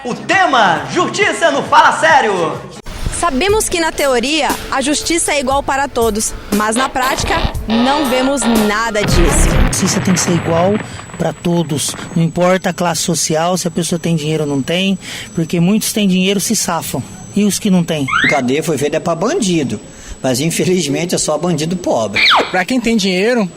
O tema Justiça no Fala Sério. Sabemos que na teoria a justiça é igual para todos, mas na prática não vemos nada disso. A justiça tem que ser igual para todos, não importa a classe social, se a pessoa tem dinheiro ou não tem, porque muitos têm dinheiro se safam, e os que não têm? A cadeia foi feita para bandido, mas infelizmente é só bandido pobre. Para quem tem dinheiro,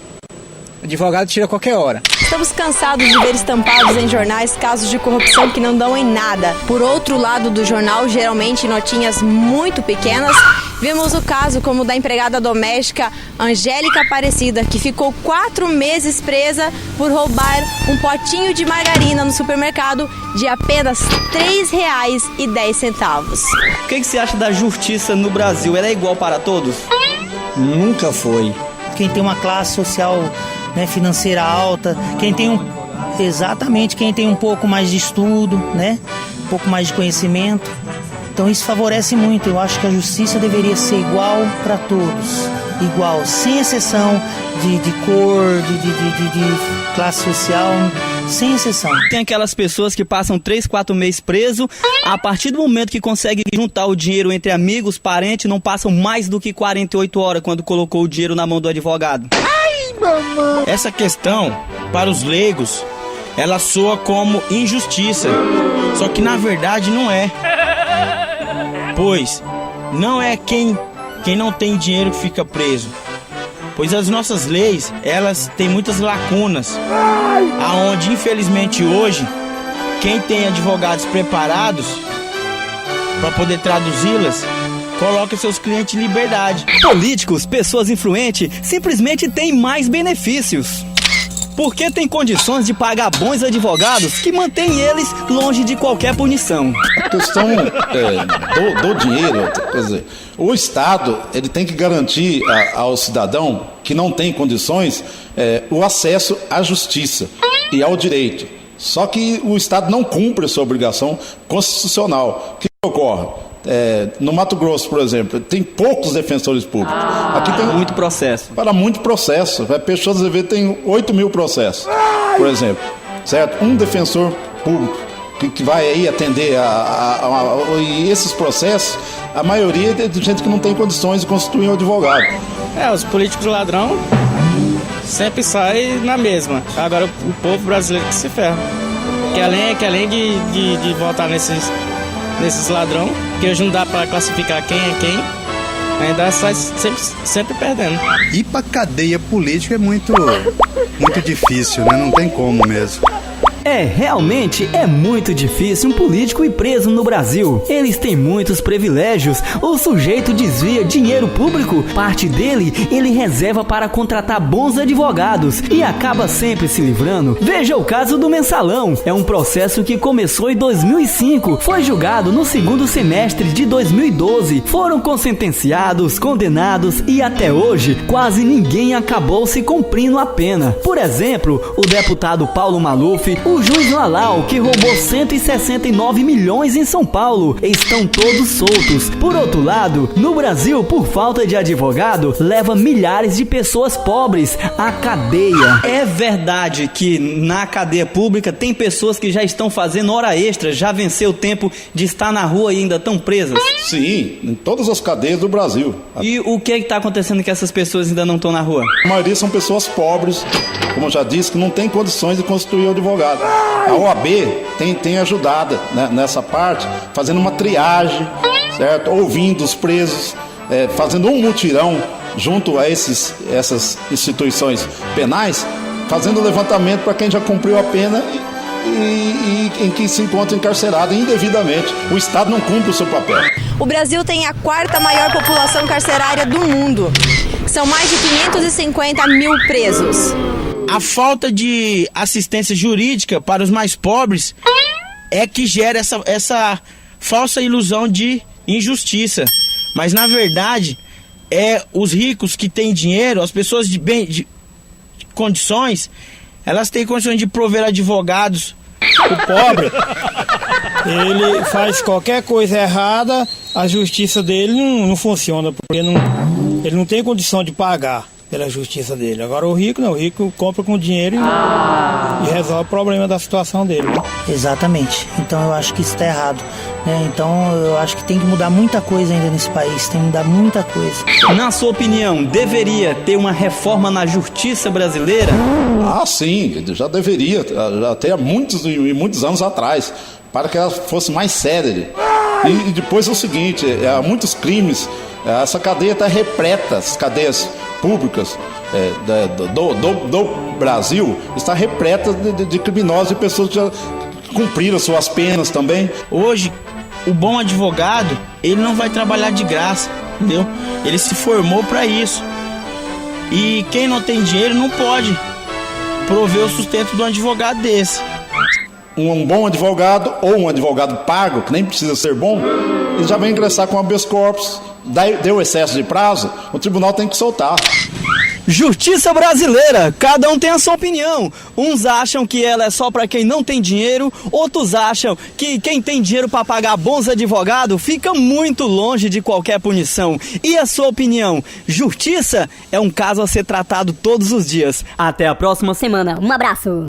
o advogado tira a ququer hora. Estamos cansados de ver estampados em jornais casos de corrupção que não dão em nada. Por outro lado do jornal, geralmente notinhas muito pequenas, vemos o caso como o da empregada doméstica Angélica Aparecida, que ficou 4 meses presa por roubar um potinho de margarina no supermercado de apenas R$ 3,10. O que você acha da justiça no Brasil? Ela é igual para todos? Nunca foi. Quem tem uma classe social, né, financeira alta, quem tem um pouco mais de estudo, né, um pouco mais de conhecimento, então isso favorece muito. Eu acho que a justiça deveria ser igual para todos, igual, sem exceção de cor, de classe social, sem exceção. Tem aquelas pessoas que passam 3, 4 meses preso, a partir do momento que conseguem juntar o dinheiro entre amigos, parentes, não passam mais do que 48 horas quando colocou o dinheiro na mão do advogado. Essa questão, para os leigos, ela soa como injustiça, só que na verdade não é. Pois não é quem não tem dinheiro que fica preso, pois as nossas leis, elas têm muitas lacunas, aonde infelizmente hoje, quem tem advogados preparados para poder traduzi-las, coloca seus clientes em liberdade. Políticos, pessoas influentes, simplesmente têm mais benefícios, porque tem condições de pagar bons advogados que mantêm eles longe de qualquer punição. A questão do dinheiro, quer dizer, o Estado ele tem que garantir ao cidadão que não tem condições o acesso à justiça e ao direito. Só que o Estado não cumpre a sua obrigação constitucional. O que ocorre? No Mato Grosso, por exemplo, tem poucos defensores públicos. Aqui tem muito processo. Para muito processo. Pessoas às vezes tem 8 mil processos, por exemplo, certo? Um defensor público que vai aí atender e esses processos, a maioria é de gente que não tem condições de constituir um advogado. Os políticos ladrão sempre saem na mesma. Agora o povo brasileiro que se ferra. Que além de votar nesses ladrão, que hoje não dá para classificar quem é quem, ainda sai sempre perdendo. Ir pra cadeia política é muito difícil, né? Não tem como mesmo. Realmente é muito difícil um político ir preso no Brasil. Eles têm muitos privilégios. O sujeito desvia dinheiro público, parte dele ele reserva para contratar bons advogados e acaba sempre se livrando. Veja o caso do Mensalão. É um processo que começou em 2005, foi julgado no segundo semestre de 2012. Foram consentenciados, condenados e até hoje quase ninguém acabou se cumprindo a pena. Por exemplo, o deputado Paulo Maluf, o juiz Lalau, que roubou 169 milhões em São Paulo, estão todos soltos. Por outro lado, no Brasil, por falta de advogado, leva milhares de pessoas pobres à cadeia. É verdade que na cadeia pública tem pessoas que já estão fazendo hora extra, já venceu o tempo de estar na rua e ainda estão presas? Sim, em todas as cadeias do Brasil. E o que está acontecendo que essas pessoas ainda não estão na rua? A maioria são pessoas pobres, como eu já disse, que não tem condições de constituir um advogado. A OAB tem ajudado, né, nessa parte, fazendo uma triagem, certo? Ouvindo os presos, fazendo um mutirão junto a essas instituições penais, fazendo levantamento para quem já cumpriu a pena e em que se encontra encarcerado indevidamente. O Estado não cumpre o seu papel. O Brasil tem a 4ª maior população carcerária do mundo. São mais de 550 mil presos. A falta de assistência jurídica para os mais pobres é que gera essa falsa ilusão de injustiça. Mas, na verdade, os ricos que têm dinheiro, as pessoas de condições, elas têm condições de prover advogados. O pobre, ele faz qualquer coisa errada, a justiça dele não funciona, porque ele não tem condição de pagar. pela justiça dele. Agora o rico não, o rico compra com dinheiro e resolve o problema da situação dele. Né? Exatamente. Então eu acho que isso está errado. Né? Então eu acho que tem que mudar muita coisa ainda nesse país, tem que mudar muita coisa. Na sua opinião, deveria ter uma reforma na justiça brasileira? Ah, sim, já deveria, já até há muitos anos atrás, para que ela fosse mais séria. E depois é o seguinte, há muitos crimes, essa cadeia está repleta, as cadeias públicas do Brasil está repleta de criminosos e pessoas que já cumpriram suas penas também. Hoje, o bom advogado, ele não vai trabalhar de graça, entendeu? Ele se formou para isso. E quem não tem dinheiro não pode prover o sustento de um advogado desse. Um bom advogado ou um advogado pago, que nem precisa ser bom, ele já vai ingressar com habeas corpus, deu excesso de prazo, o tribunal tem que soltar. Justiça brasileira, cada um tem a sua opinião. Uns acham que ela é só para quem não tem dinheiro, outros acham que quem tem dinheiro para pagar bons advogados fica muito longe de qualquer punição. E a sua opinião? Justiça é um caso a ser tratado todos os dias. Até a próxima semana. Um abraço.